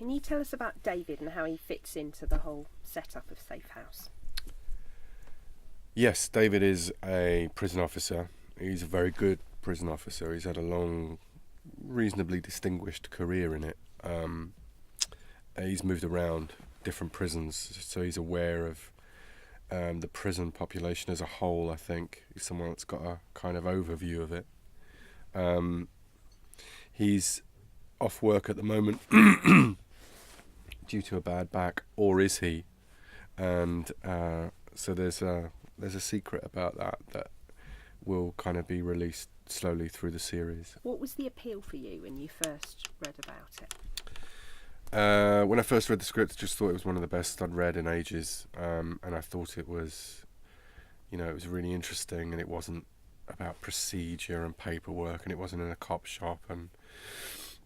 Can you tell us about David and how he fits into the whole setup of Safe House? Yes, David is a prison officer. He's a very good prison officer. He's had a long, reasonably distinguished career in it. He's moved around different prisons, so he's aware of the prison population as a whole, I think. He's someone that's got a kind of overview of it. He's off work at the moment due to a bad back, or is he? And so there's a secret about that will kind of be released slowly through the series. What was the appeal for you when you first read about it? When I first read the script, I just thought it was one of the best I'd read in ages, and I thought it was, it was really interesting, and it wasn't about procedure and paperwork, and it wasn't in a cop shop, and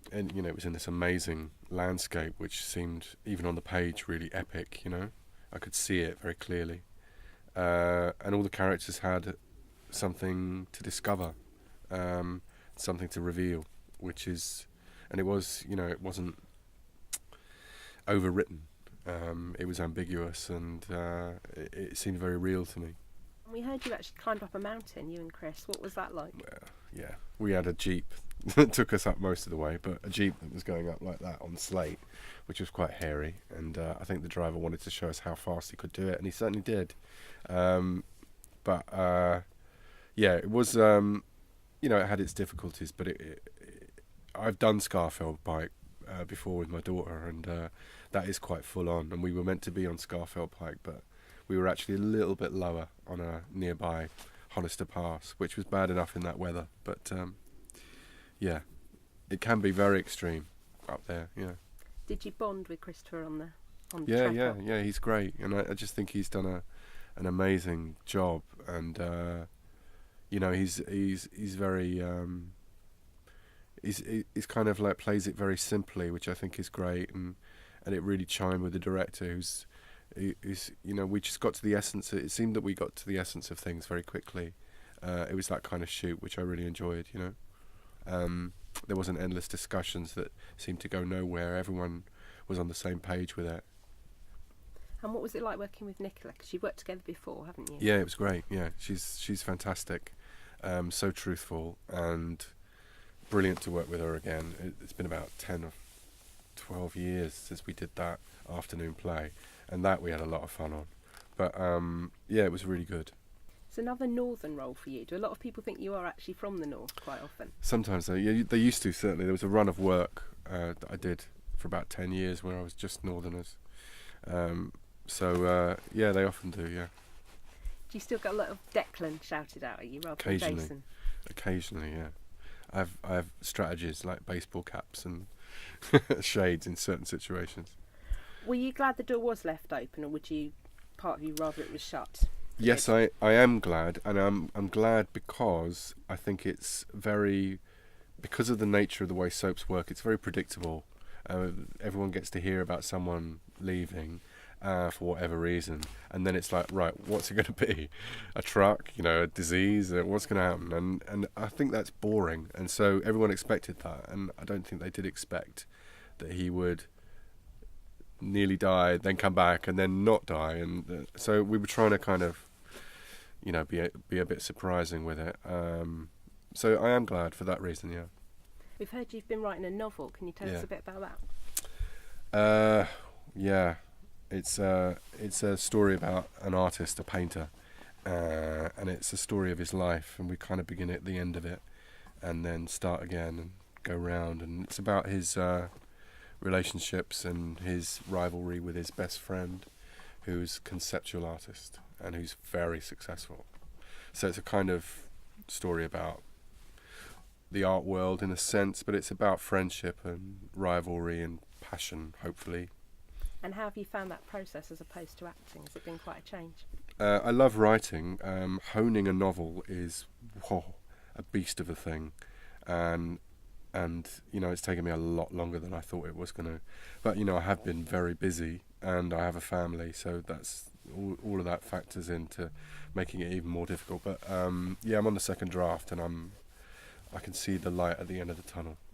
it was in this amazing landscape which seemed, even on the page, really epic. I could see it very clearly, and all the characters had something to discover, something to reveal, and it wasn't overwritten. It was ambiguous, and it seemed very real to me. We heard you actually climbed up a mountain, you and Chris. What was that like? Yeah, we had a jeep that took us up most of the way, but a jeep that was going up like that on slate, which was quite hairy, and I think the driver wanted to show us how fast he could do it, and he certainly did. But it was, it had its difficulties, but I've done Scafell Pike before with my daughter, and that is quite full on, and we were meant to be on Scafell Pike, but we were actually a little bit lower on a nearby Honister Pass, which was bad enough in that weather, but it can be very extreme up there. Did you bond with Christopher on the yeah track? Yeah, he's great, and I just think he's done an amazing job, and he's very he's kind of like plays it very simply, which I think is great, and it really chimed with the director, who's we just got to the essence. It seemed that we got to the essence of things very quickly. It was that kind of shoot which I really enjoyed. There wasn't endless discussions that seemed to go nowhere. Everyone was on the same page with it. And what was it like working with Nicola? Because you've worked together before, haven't you? Yeah, it was great. Yeah, she's fantastic, so truthful, and brilliant to work with her again. It's been about 10 or 12 years since we did that afternoon play, and that we had a lot of fun on. But it was really good. It's another northern role for you. Do a lot of people think you are actually from the north quite often? Sometimes they used to, certainly. There was a run of work that I did for about 10 years where I was just northerners. They often do, yeah. Do you still get a lot of Declan shouted out at you rather than Jason? Occasionally, yeah. I have strategies like baseball caps and shades in certain situations. Were you glad the door was left open, or would you, part of you, rather it was shut? Yes, I am glad, and I'm glad because I think because of the nature of the way soaps work, it's very predictable. Everyone gets to hear about someone leaving for whatever reason, and then it's like, right, what's it going to be? A truck, a disease, what's going to happen? And I think that's boring, and so everyone expected that, and I don't think they did expect that he would nearly die, then come back, and then not die, and so we were trying to kind of, be a bit surprising with it. So I am glad for that reason, yeah. We've heard you've been writing a novel. Can you tell us a bit about that? Yeah. It's a story about an artist, a painter, and it's a story of his life, and we kind of begin at the end of it and then start again and go round, and it's about his relationships and his rivalry with his best friend, who's a conceptual artist and who's very successful. So it's a kind of story about the art world in a sense, but it's about friendship and rivalry and passion, hopefully. And how have you found that process as opposed to acting? Has it been quite a change? I love writing. Honing a novel is a beast of a thing, and it's taken me a lot longer than I thought it was going to. But I have been very busy, and I have a family, so that's all of that factors into making it even more difficult. But I'm on the second draft, and I can see the light at the end of the tunnel.